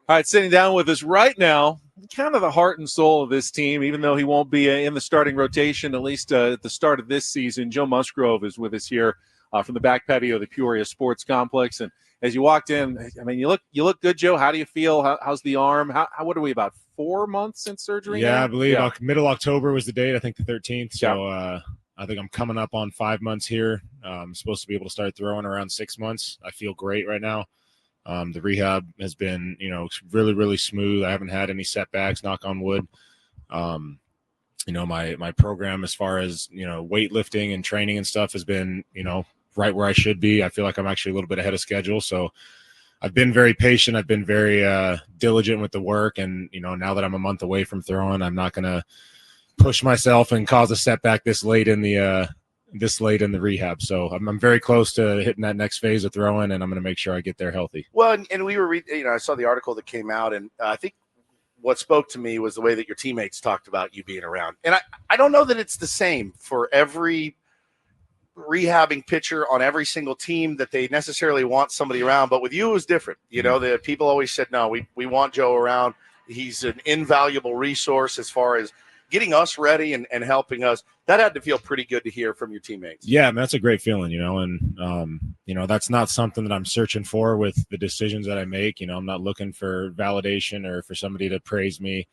All right, sitting down with us right now, kind of the heart and soul of this team, even though he won't be in the starting rotation, at least at the start of this season. Joe Musgrove is with us here from the back patio of the Peoria Sports Complex. And as you walked in, I mean, you look good, Joe. How do you feel? How's the arm? What are we, about 4 months since surgery Yeah, now? I believe middle October was the date, I think the 13th. So I think I'm coming up on 5 months here. I'm supposed to be able to start throwing around 6 months. I feel great right now. The rehab has been, really, really smooth. I haven't had any setbacks, knock on wood. My program as far as, weightlifting and training and stuff has been, right where I should be. I feel like I'm actually a little bit ahead of schedule. So I've been very patient. I've been very diligent with the work. And, now that I'm a month away from throwing, I'm not going to push myself and cause a setback this late in the rehab. So I'm very close to hitting that next phase of throwing, and I'm going to make sure I get there healthy. Well, and we were, I saw the article that came out, and I think what spoke to me was the way that your teammates talked about you being around. And I don't know that it's the same for every rehabbing pitcher on every single team that they necessarily want somebody around. But with you, it was different. The people always said, no, we want Joe around. He's an invaluable resource as far as getting us ready and helping us. That had to feel pretty good to hear from your teammates. Yeah, that's a great feeling, and that's not something that I'm searching for with the decisions that I make. I'm not looking for validation or for somebody to praise me.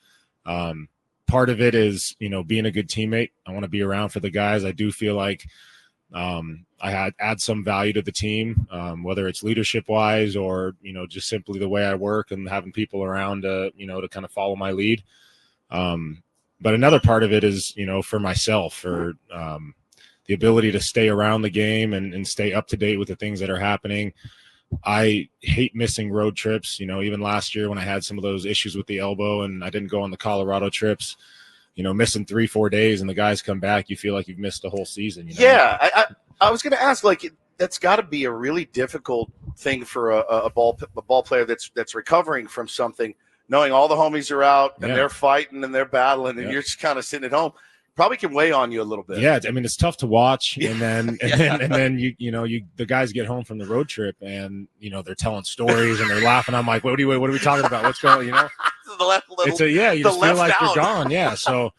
Part of it is, being a good teammate. I want to be around for the guys. I do feel like I add some value to the team, whether it's leadership wise or, just simply the way I work and having people around, to kind of follow my lead. But another part of it is, for myself, for the ability to stay around the game and stay up to date with the things that are happening. I hate missing road trips. Even last year when I had some of those issues with the elbow and I didn't go on the Colorado trips, missing 3-4 days and the guys come back, you feel like you've missed a whole season. Yeah, I was going to ask, that's got to be a really difficult thing for a ball player that's recovering from something, knowing all the homies are out and they're fighting and they're battling and you're just kind of sitting at home. Probably can weigh on you a little bit. Yeah, I mean, it's tough to watch, and then the guys get home from the road trip and they're telling stories and they're laughing. I'm like, what are we talking about? What's going? You just feel like you're gone. Yeah, so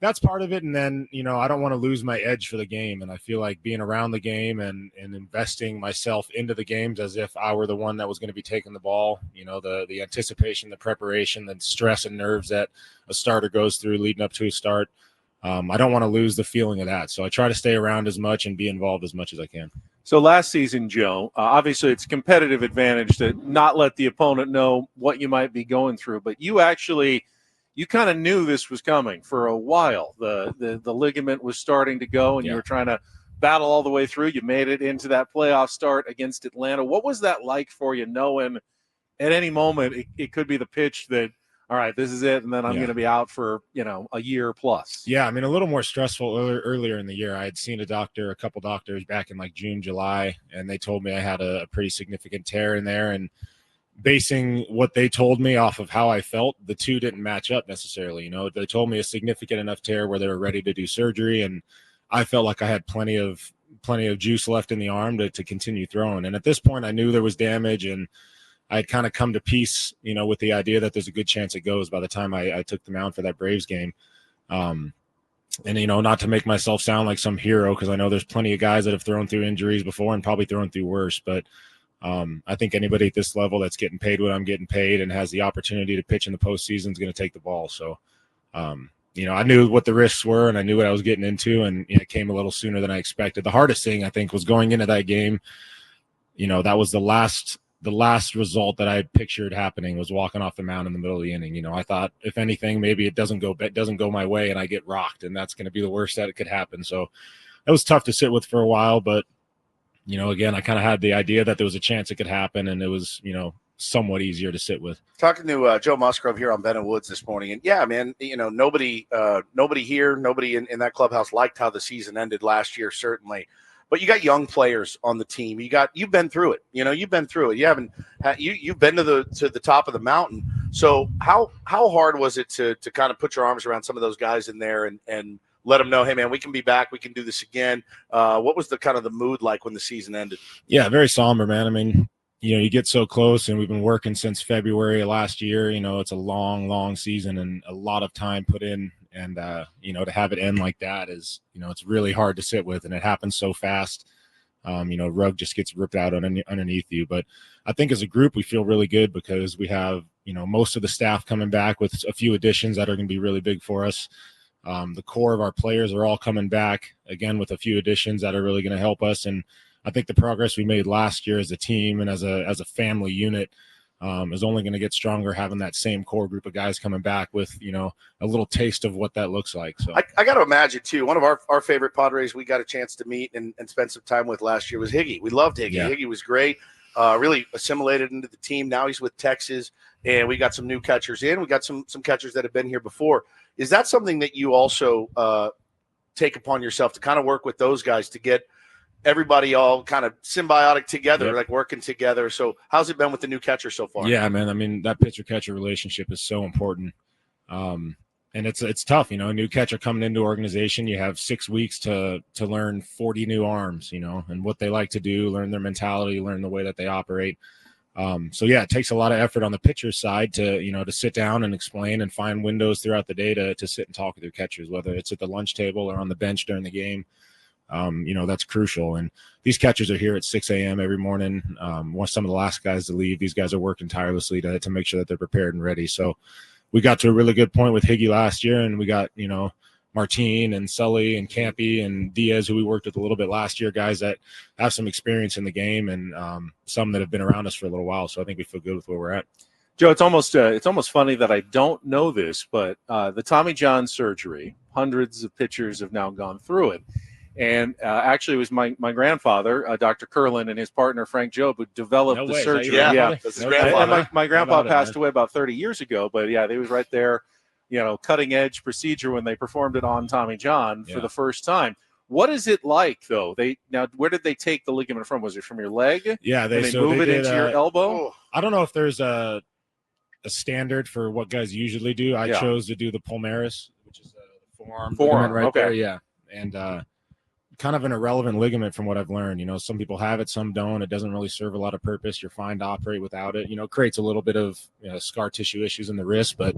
that's part of it. And then I don't want to lose my edge for the game, and I feel like being around the game and investing myself into the games as if I were the one that was going to be taking the ball. The anticipation, the preparation, the stress and nerves that a starter goes through leading up to a start. I don't want to lose the feeling of that. So I try to stay around as much and be involved as much as I can. So last season, Joe, obviously it's competitive advantage to not let the opponent know what you might be going through. But you kind of knew this was coming for a while. The ligament was starting to go, and you were trying to battle all the way through. You made it into that playoff start against Atlanta. What was that like for you, knowing at any moment it could be the pitch that, all right, this is it, and then I'm going to be out for, a year plus? Yeah, I mean, a little more stressful earlier in the year. I had seen a couple doctors back in like June, July, and they told me I had a pretty significant tear in there. And basing what they told me off of how I felt, the two didn't match up necessarily. They told me a significant enough tear where they were ready to do surgery, and I felt like I had plenty of juice left in the arm to continue throwing. And at this point, I knew there was damage, and I had kind of come to peace, with the idea that there's a good chance it goes by the time I took the mound for that Braves game. And, not to make myself sound like some hero, because I know there's plenty of guys that have thrown through injuries before and probably thrown through worse. But I think anybody at this level that's getting paid what I'm getting paid and has the opportunity to pitch in the postseason is going to take the ball. So, I knew what the risks were and I knew what I was getting into, and it came a little sooner than I expected. The hardest thing, I think, was going into that game. That was the last result that I had pictured happening, was walking off the mound in the middle of the inning. I thought, if anything, maybe it doesn't go my way and I get rocked, and that's going to be the worst that it could happen. So it was tough to sit with for a while, but again, I kind of had the idea that there was a chance it could happen, and it was, somewhat easier to sit with. Talking to Joe Musgrove here on Ben and Woods this morning, and yeah, man, nobody here, nobody in that clubhouse liked how the season ended last year, certainly. But you got young players on the team. You've been through it. You've been through it. You've been to the top of the mountain. So how hard was it to kind of put your arms around some of those guys in there and let them know, hey man, we can be back. We can do this again. What was the kind of the mood like when the season ended? Yeah, very somber, man. I mean, you get so close, and we've been working since February of last year. It's a long season and a lot of time put in. And, to have it end like that is, it's really hard to sit with, and it happens so fast. Rug just gets ripped out underneath you. But I think as a group, we feel really good because we have, most of the staff coming back with a few additions that are going to be really big for us. The core of our players are all coming back again with a few additions that are really going to help us. And I think the progress we made last year as a team and as a family unit is only going to get stronger having that same core group of guys coming back with, a little taste of what that looks like. So I got to imagine too, one of our favorite Padres we got a chance to meet and spend some time with last year was Higgy. We loved Higgy. Yeah. Higgy was great. Really assimilated into the team. Now he's with Texas, and we got some new catchers in. We got some catchers that have been here before. Is that something that you also take upon yourself to kind of work with those guys to get everybody all kind of symbiotic together, Yep. like working together? So how's it been with the new catcher so far? Yeah, man. I mean, that pitcher-catcher relationship is so important. And it's tough, a new catcher coming into organization. You have 6 weeks to learn 40 new arms, and what they like to do, learn their mentality, learn the way that they operate. So yeah, it takes a lot of effort on the pitcher's side to sit down and explain and find windows throughout the day to sit and talk with your catchers, whether it's at the lunch table or on the bench during the game. That's crucial. And these catchers are here at 6 a.m. every morning. Some of the last guys to leave, these guys are working tirelessly to make sure that they're prepared and ready. So we got to a really good point with Higgy last year, and we got, Martine and Sully and Campy and Diaz, who we worked with a little bit last year, guys that have some experience in the game and some that have been around us for a little while. So I think we feel good with where we're at. Joe, it's almost funny that I don't know this, but the Tommy John surgery, hundreds of pitchers have now gone through it. And actually, it was my grandfather, Dr. Curlin, and his partner, Frank Jobe, who developed the surgery. That's his grandfather. And my grandpa passed away about 30 years ago, but yeah, they was right there, cutting edge procedure when they performed it on Tommy John for the first time. What is it like, though? Where did they take the ligament from? Was it from your leg? Yeah, they move it into your elbow. I don't know if there's a standard for what guys usually do. I chose to do the palmaris, which is the forearm right there. Yeah, and kind of an irrelevant ligament from what I've learned. Some people have it, some don't. It doesn't really serve a lot of purpose. You're fine to operate without it. Creates a little bit of scar tissue issues in the wrist, but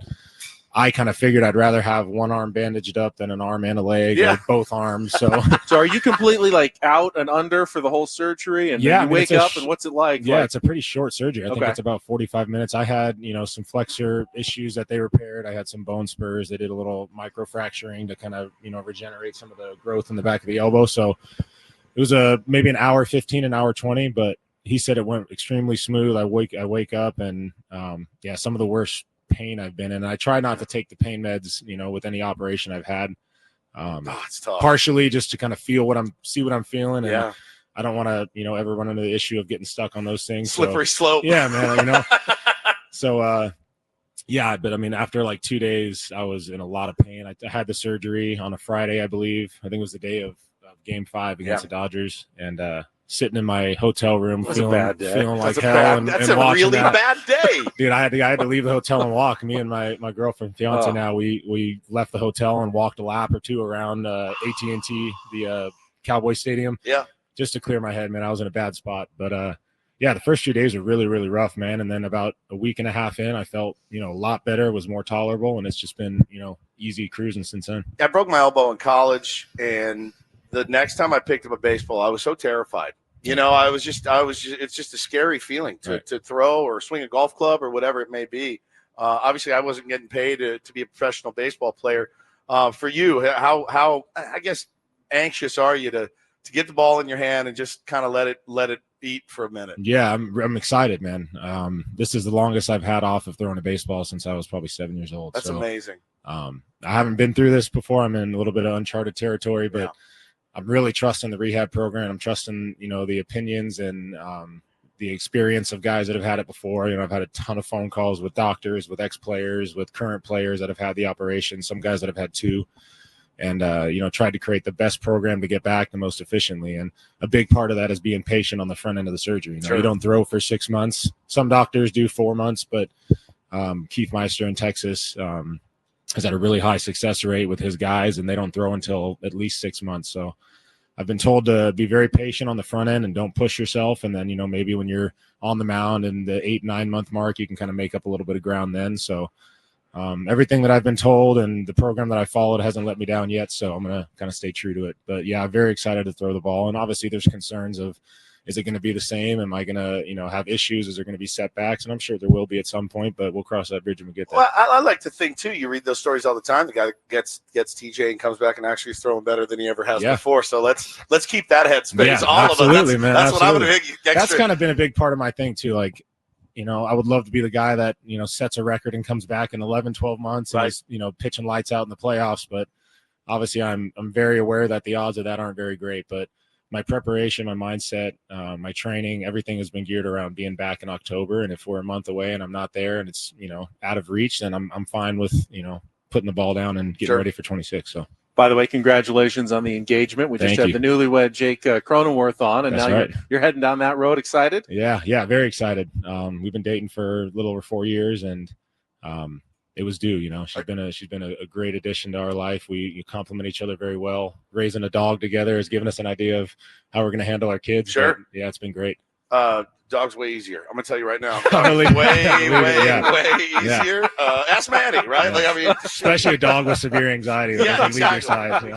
I kind of figured I'd rather have one arm bandaged up than an arm and a leg, or both arms. So, so are you completely out and under for the whole surgery? And then you wake up, and what's it like? Yeah, it's a pretty short surgery. I think it's about 45 minutes. I had, some flexor issues that they repaired. I had some bone spurs. They did a little microfracturing to kind of, regenerate some of the growth in the back of the elbow. So it was maybe an hour 15, an hour 20, but he said it went extremely smooth. I wake up and some of the worst pain I've been in. I try not to take the pain meds, with any operation I've had. It's tough. Partially just to kind of see what I'm feeling. And I don't want to, ever run into the issue of getting stuck on those things. Slippery slope. Yeah, man, So, but I mean, after 2 days, I was in a lot of pain. I had the surgery on a Friday, I believe. I think it was the day of Game 5 against the Dodgers. And, sitting in my hotel room feeling like hell. That's a really bad day. Dude, I had to leave the hotel and walk. Me and my girlfriend, fiance now, we left the hotel and walked a lap or two around AT&T, the Cowboy Stadium. Yeah. Just to clear my head, man. I was in a bad spot. But, the first few days were really, really rough, man. And then about a week and a half in, I felt, a lot better, was more tolerable. And it's just been, easy cruising since then. I broke my elbow in college, and the next time I picked up a baseball, I was so terrified. It's just a scary feeling to throw or swing a golf club or whatever it may be. Obviously, I wasn't getting paid to be a professional baseball player. For you, how I guess anxious are you to get the ball in your hand and just kind of let it eat for a minute? Yeah, I'm excited, man. This is the longest I've had off of throwing a baseball since I was probably 7 years old. That's amazing. I haven't been through this before. I'm in a little bit of uncharted territory, but I'm really trusting the rehab program. I'm trusting, the opinions and the experience of guys that have had it before. I've had a ton of phone calls with doctors, with ex-players, with current players that have had the operation, some guys that have had two, and, tried to create the best program to get back the most efficiently. And a big part of that is being patient on the front end of the surgery. You don't throw for 6 months. Some doctors do 4 months, but Keith Meister in Texas has had a really high success rate with his guys, and they don't throw until at least 6 months. So I've been told to be very patient on the front end and don't push yourself. And then, maybe when you're on the mound and the 8-9 month mark, you can kind of make up a little bit of ground then. So everything that I've been told and the program that I followed hasn't let me down yet. So I'm going to kind of stay true to it. But yeah, I'm very excited to throw the ball. And obviously there's concerns of, is it going to be the same? Am I going to, have issues? Is there going to be setbacks? And I'm sure there will be at some point, but we'll cross that bridge when we get there. Well, I like to think too. You read those stories all the time. The guy that gets TJ and comes back and actually is throwing better than he ever has before. So let's keep that headspace. Yeah, all absolutely, of us. Man. That's Absolutely. what I'm going to. That's kind of been a big part of my thing too. Like, I would love to be the guy that, sets a record and comes back in 11, 12 months and is, pitching lights out in the playoffs. But obviously I'm very aware that the odds of that aren't very great. But my preparation, my mindset, my training, everything has been geared around being back in October. And if we're a month away and I'm not there and it's, out of reach, then I'm fine with, putting the ball down and getting ready for 26. So, by the way, congratulations on the engagement. We just had the newlywed Jake Cronenworth on, and now you're heading down that road. Excited? Yeah, very excited. We've been dating for a little over 4 years, and it was due. She's been a great addition to our life. We complement each other very well. Raising a dog together has given us an idea of how we're going to handle our kids. Sure. But, yeah, it's been great. Dog's way easier. I'm going to tell you right now. Really? way easier. Ask Maddie, right? Yeah. Like, especially a dog with severe anxiety. Yeah, exactly.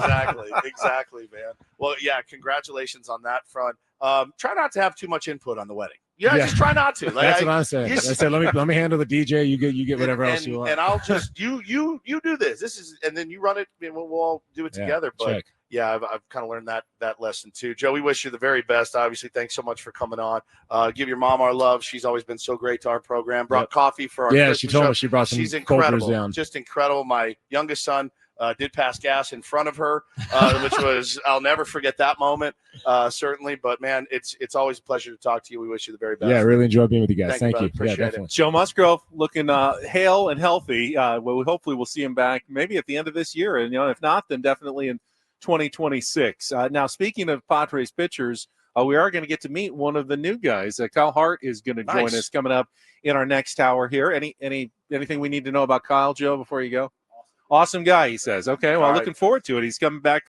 Exactly, man. Well, yeah, congratulations on that front. Try not to have too much input on the wedding. Just try not to. Like, that's what I'm saying. I said, let me handle the DJ. You get whatever else you want. And I'll just you do this. And then you run it. And we'll all do it together. But check. Yeah, I've kind of learned that lesson too. Joe, we wish you the very best. Obviously, thanks so much for coming on. Give your mom our love. She's always been so great to our program. Brought coffee for our Christmas she told show. me she brought some. She's incredible, down. just incredible. My youngest son did pass gas in front of her, which was I'll never forget that moment. Certainly, but man, it's always a pleasure to talk to you. We wish you the very best. Yeah, I really enjoyed being with you guys. Thank you. Appreciate it. Joe Musgrove looking hale and healthy. Well, hopefully we'll see him back maybe at the end of this year, and if not, then definitely in 2026. Now, speaking of Padres pitchers, we are going to get to meet one of the new guys. Kyle Hart is going to join us coming up in our next hour here. Anything we need to know about Kyle, Joe, before you go? Awesome guy, he says. Okay, well, looking forward to it. He's coming back